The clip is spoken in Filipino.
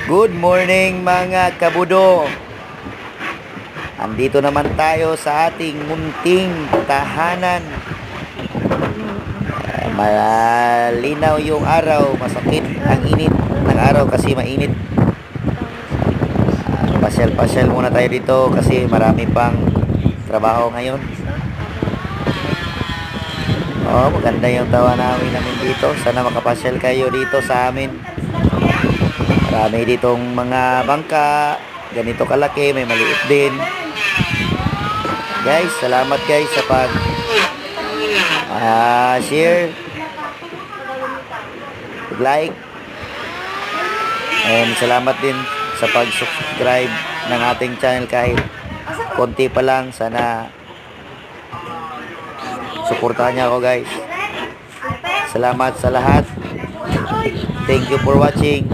Good morning mga kabudo. Andito naman tayo sa ating munting tahanan. Malinaw yung araw, masakit ang init ng araw kasi mainit. Pasyal-pasyal muna tayo dito kasi marami pang trabaho ngayon. Oh, maganda yung tawa namin dito. Sana makapasyal kayo dito sa amin. Marami ditong mga bangka, ganito kalaki, may maliit din. Guys, salamat guys sa pag share, like, and salamat din sa pag-subscribe ng ating channel kahit konti pa lang. Sana suportahan niyo ako guys. Salamat sa lahat. Thank you for watching.